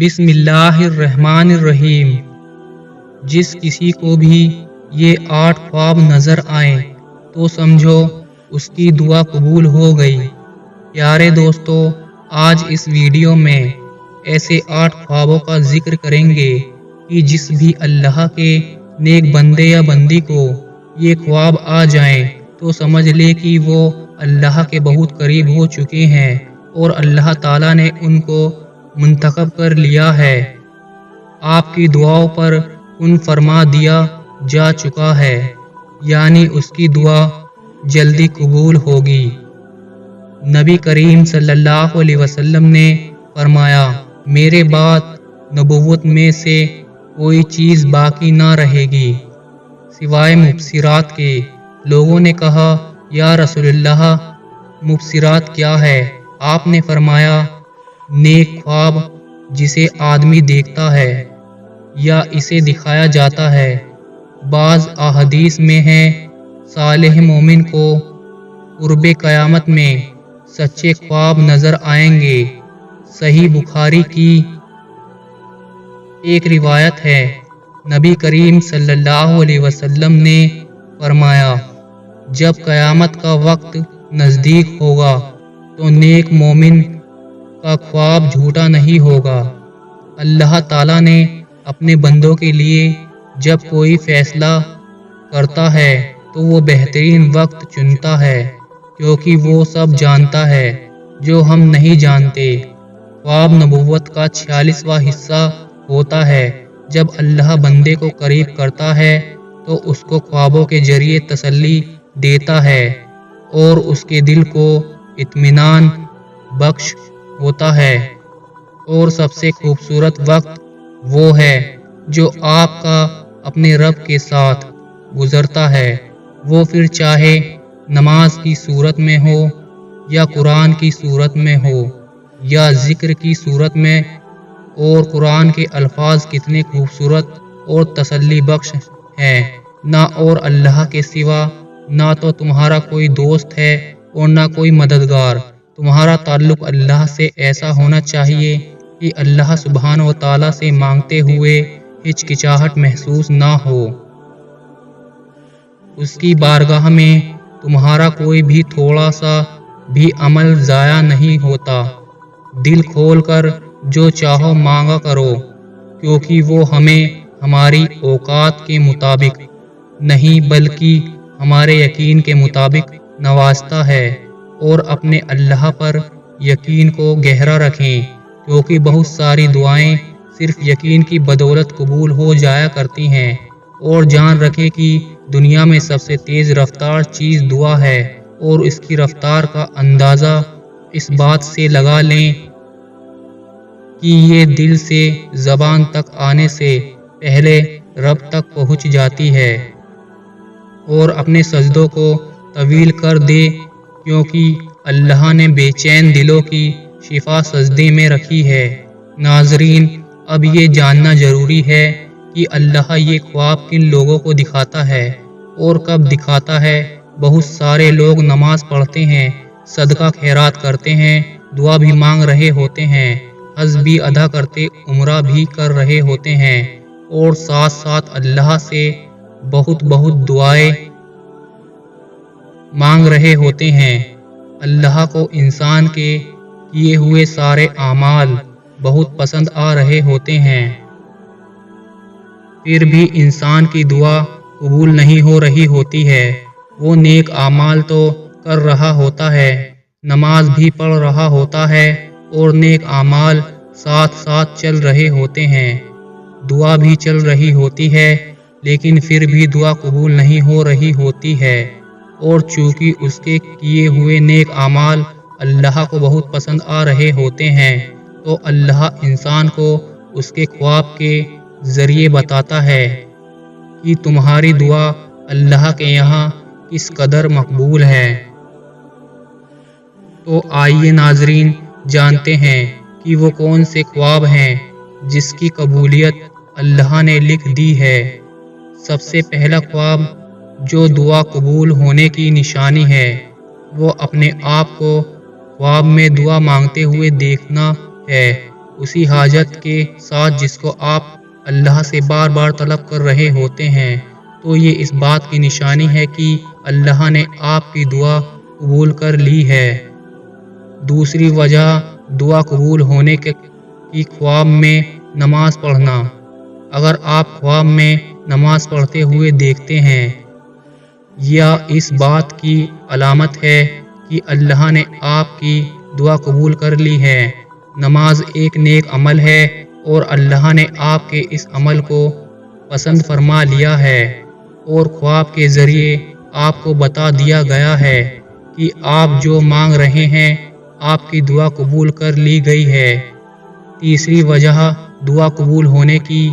بسم اللہ الرحمن الرحیم۔ جس کسی کو بھی یہ 8 خواب نظر آئیں تو سمجھو اس کی دعا قبول ہو گئی۔ پیارے دوستو، آج اس ویڈیو میں ایسے 8 خوابوں کا ذکر کریں گے کہ جس بھی اللہ کے نیک بندے یا بندی کو یہ خواب آ جائیں تو سمجھ لے کہ وہ اللہ کے بہت قریب ہو چکے ہیں اور اللہ تعالیٰ نے ان کو منتخب کر لیا ہے۔ آپ کی دعاؤں پر کن فرما دیا جا چکا ہے، یعنی اس کی دعا جلدی قبول ہوگی۔ نبی کریم صلی اللہ علیہ وسلم نے فرمایا، میرے بعد نبوت میں سے کوئی چیز باقی نہ رہے گی سوائے مبصرات کے۔ لوگوں نے کہا، یا رسول اللہ، مبصرات کیا ہے؟ آپ نے فرمایا، نیک خواب جسے آدمی دیکھتا ہے یا اسے دکھایا جاتا ہے۔ بعض احادیث میں ہے، صالح مومن کو قرب قیامت میں سچے خواب نظر آئیں گے۔ صحیح بخاری کی ایک روایت ہے، نبی کریم صلی اللہ علیہ وسلم نے فرمایا، جب قیامت کا وقت نزدیک ہوگا تو نیک مومن کا خواب جھوٹا نہیں ہوگا۔ اللہ تعالیٰ نے اپنے بندوں کے لیے جب کوئی فیصلہ کرتا ہے تو وہ بہترین وقت چنتا ہے، کیونکہ وہ سب جانتا ہے جو ہم نہیں جانتے۔ خواب نبوت کا 46واں حصہ ہوتا ہے۔ جب اللہ بندے کو قریب کرتا ہے تو اس کو خوابوں کے ذریعے تسلی دیتا ہے اور اس کے دل کو اطمینان بخش ہوتا ہے۔ اور سب سے خوبصورت وقت وہ ہے جو آپ کا اپنے رب کے ساتھ گزرتا ہے، وہ پھر چاہے نماز کی صورت میں ہو یا قرآن کی صورت میں ہو یا ذکر کی صورت میں۔ اور قرآن کے الفاظ کتنے خوبصورت اور تسلی بخش ہیں، نہ اور اللہ کے سوا نہ تو تمہارا کوئی دوست ہے اور نہ کوئی مددگار۔ تمہارا تعلق اللہ سے ایسا ہونا چاہیے کہ اللہ سبحانہ و تعالیٰ سے مانگتے ہوئے ہچکچاہٹ محسوس نہ ہو۔ اس کی بارگاہ میں تمہارا کوئی بھی تھوڑا سا بھی عمل ضائع نہیں ہوتا۔ دل کھول کر جو چاہو مانگا کرو، کیونکہ وہ ہمیں ہماری اوقات کے مطابق نہیں بلکہ ہمارے یقین کے مطابق نوازتا ہے۔ اور اپنے اللہ پر یقین کو گہرا رکھیں، کیونکہ بہت ساری دعائیں صرف یقین کی بدولت قبول ہو جایا کرتی ہیں۔ اور جان رکھیں کہ دنیا میں سب سے تیز رفتار چیز دعا ہے، اور اس کی رفتار کا اندازہ اس بات سے لگا لیں کہ یہ دل سے زبان تک آنے سے پہلے رب تک پہنچ جاتی ہے۔ اور اپنے سجدوں کو طویل کر دے، کیونکہ اللہ نے بے چین دلوں کی شفا سجدے میں رکھی ہے۔ ناظرین، اب یہ جاننا ضروری ہے کہ اللہ یہ خواب کن لوگوں کو دکھاتا ہے اور کب دکھاتا ہے۔ بہت سارے لوگ نماز پڑھتے ہیں، صدقہ خیرات کرتے ہیں، دعا بھی مانگ رہے ہوتے ہیں، حج بھی ادا کرتے، عمرہ بھی کر رہے ہوتے ہیں، اور ساتھ ساتھ اللہ سے بہت دعائیں مانگ رہے ہوتے ہیں۔ اللہ کو انسان کے کیے ہوئے سارے اعمال بہت پسند آ رہے ہوتے ہیں، پھر بھی انسان کی دعا قبول نہیں ہو رہی ہوتی ہے۔ وہ نیک اعمال تو کر رہا ہوتا ہے، نماز بھی پڑھ رہا ہوتا ہے، اور نیک اعمال ساتھ ساتھ چل رہے ہوتے ہیں، دعا بھی چل رہی ہوتی ہے، لیکن پھر بھی دعا قبول نہیں ہو رہی ہوتی ہے۔ اور چونکہ اس کے کیے ہوئے نیک اعمال اللہ کو بہت پسند آ رہے ہوتے ہیں، تو اللہ انسان کو اس کے خواب کے ذریعے بتاتا ہے کہ تمہاری دعا اللہ کے یہاں کس قدر مقبول ہے۔ تو آئیے ناظرین، جانتے ہیں کہ وہ کون سے خواب ہیں جس کی قبولیت اللہ نے لکھ دی ہے۔ سب سے پہلا خواب جو دعا قبول ہونے کی نشانی ہے، وہ اپنے آپ کو خواب میں دعا مانگتے ہوئے دیکھنا ہے۔ اسی حاجت کے ساتھ جس کو آپ اللہ سے بار بار طلب کر رہے ہوتے ہیں، تو یہ اس بات کی نشانی ہے کہ اللہ نے آپ کی دعا قبول کر لی ہے۔ دوسری وجہ دعا قبول ہونے کی خواب میں نماز پڑھنا۔ اگر آپ خواب میں نماز پڑھتے ہوئے دیکھتے ہیں، یا اس بات کی علامت ہے کہ اللہ نے آپ کی دعا قبول کر لی ہے۔ نماز ایک نیک عمل ہے اور اللہ نے آپ کے اس عمل کو پسند فرما لیا ہے، اور خواب کے ذریعے آپ کو بتا دیا گیا ہے کہ آپ جو مانگ رہے ہیں آپ کی دعا قبول کر لی گئی ہے۔ تیسری وجہ دعا قبول ہونے کی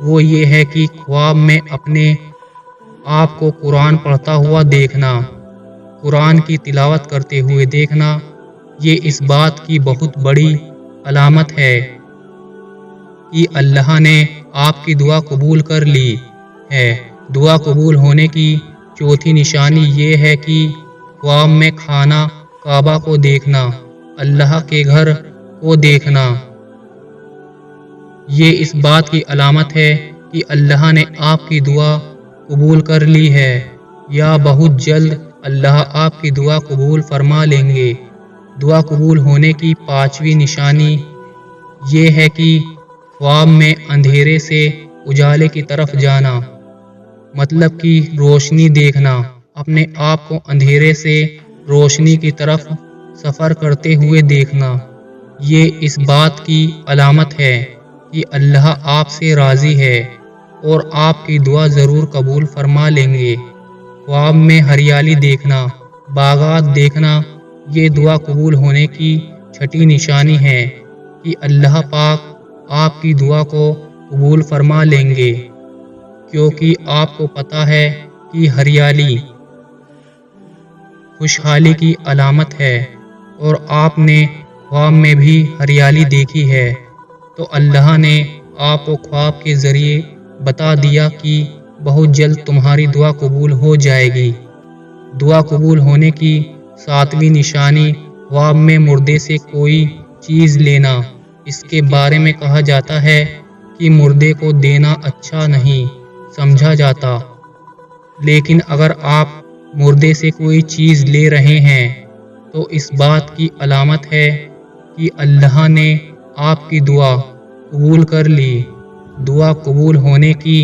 وہ یہ ہے کہ خواب میں اپنے آپ کو قرآن پڑھتا ہوا دیکھنا، قرآن کی تلاوت کرتے ہوئے دیکھنا، یہ اس بات کی بہت بڑی علامت ہے کہ اللہ نے آپ کی دعا قبول کر لی ہے۔ دعا قبول ہونے کی چوتھی نشانی یہ ہے کہ خواب میں خانہ کعبہ کو دیکھنا، اللہ کے گھر کو دیکھنا، یہ اس بات کی علامت ہے کہ اللہ نے آپ کی دعا قبول کر لی ہے، یا بہت جلد اللہ آپ کی دعا قبول فرما لیں گے۔ دعا قبول ہونے کی پانچویں نشانی یہ ہے کہ خواب میں اندھیرے سے اجالے کی طرف جانا، مطلب کہ روشنی دیکھنا، اپنے آپ کو اندھیرے سے روشنی کی طرف سفر کرتے ہوئے دیکھنا، یہ اس بات کی علامت ہے کہ اللہ آپ سے راضی ہے اور آپ کی دعا ضرور قبول فرما لیں گے۔ خواب میں ہریالی دیکھنا، باغات دیکھنا، یہ دعا قبول ہونے کی چھٹی نشانی ہے کہ اللہ پاک آپ کی دعا کو قبول فرما لیں گے، کیونکہ آپ کو پتہ ہے کہ ہریالی خوشحالی کی علامت ہے اور آپ نے خواب میں بھی ہریالی دیکھی ہے، تو اللہ نے آپ کو خواب کے ذریعے بتا دیا کہ بہت جلد تمہاری دعا قبول ہو جائے گی۔ دعا قبول ہونے کی ساتویں نشانی خواب میں مردے سے کوئی چیز لینا۔ اس کے بارے میں کہا جاتا ہے کہ مردے کو دینا اچھا نہیں سمجھا جاتا، لیکن اگر آپ مردے سے کوئی چیز لے رہے ہیں تو اس بات کی علامت ہے کہ اللہ نے آپ کی دعا قبول کر لی۔ دعا قبول ہونے کی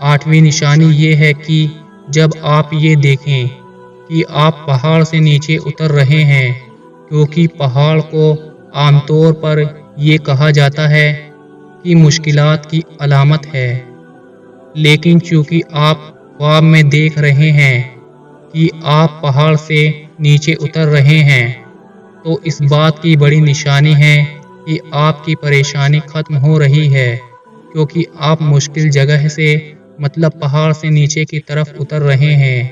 آٹھویں نشانی یہ ہے کہ جب آپ یہ دیکھیں کہ آپ پہاڑ سے نیچے اتر رہے ہیں، کیونکہ پہاڑ کو عام طور پر یہ کہا جاتا ہے کہ مشکلات کی علامت ہے، لیکن چونکہ آپ خواب میں دیکھ رہے ہیں کہ آپ پہاڑ سے نیچے اتر رہے ہیں، تو اس بات کی بڑی نشانی ہے کہ آپ کی پریشانی ختم ہو رہی ہے، کیونکہ آپ مشکل جگہ سے مطلب پہاڑ سے نیچے کی طرف اتر رہے ہیں۔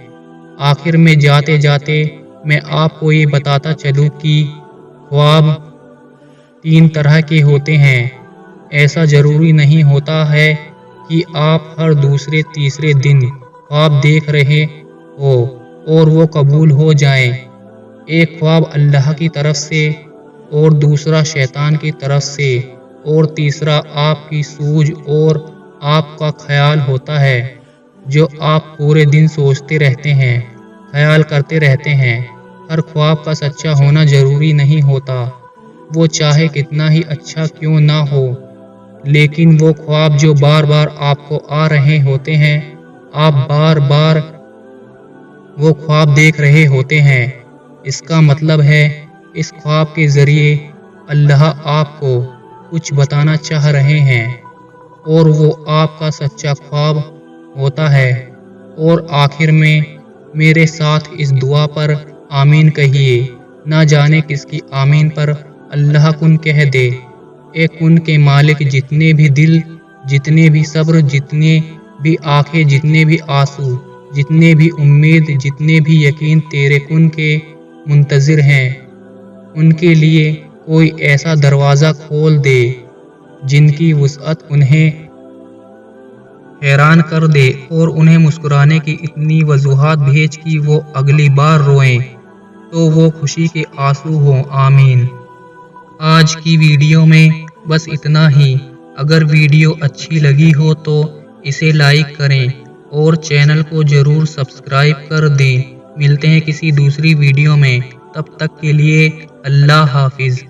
آخر میں جاتے جاتے میں آپ کو یہ بتاتا چلوں کہ خواب تین طرح کے ہوتے ہیں۔ ایسا ضروری نہیں ہوتا ہے کہ آپ ہر دوسرے تیسرے دن خواب دیکھ رہے ہو اور وہ قبول ہو جائیں۔ ایک خواب اللہ کی طرف سے اور دوسرا شیطان کی طرف سے اور تیسرا آپ کی سوجھ اور آپ کا خیال ہوتا ہے، جو آپ پورے دن سوچتے رہتے ہیں، خیال کرتے رہتے ہیں۔ ہر خواب کا سچا ہونا ضروری نہیں ہوتا، وہ چاہے کتنا ہی اچھا کیوں نہ ہو، لیکن وہ خواب جو بار بار آپ کو آ رہے ہوتے ہیں، آپ بار بار وہ خواب دیکھ رہے ہوتے ہیں، اس کا مطلب ہے اس خواب کے ذریعے اللہ آپ کو کچھ بتانا چاہ رہے ہیں اور وہ آپ کا سچا خواب ہوتا ہے۔ اور آخر میں میرے ساتھ اس دعا پر آمین کہیے۔ نہ جانے کس کی آمین پر اللہ کن کہہ دے۔ اے کن کے مالک، جتنے بھی دل، جتنے بھی صبر، جتنے بھی آنکھیں، جتنے بھی آنسو، جتنے بھی امید، جتنے بھی یقین تیرے کن کے منتظر ہیں، ان کے لیے کوئی ایسا دروازہ کھول دے جن کی وسعت انہیں حیران کر دے اور انہیں مسکرانے کی اتنی وجوہات بھیج کہ وہ اگلی بار روئیں تو وہ خوشی کے آنسو ہوں۔ آمین۔ آج کی ویڈیو میں بس اتنا ہی۔ اگر ویڈیو اچھی لگی ہو تو اسے لائک کریں اور چینل کو ضرور سبسکرائب کر دیں۔ ملتے ہیں کسی دوسری ویڈیو میں، تب تک کے لیے اللہ حافظ۔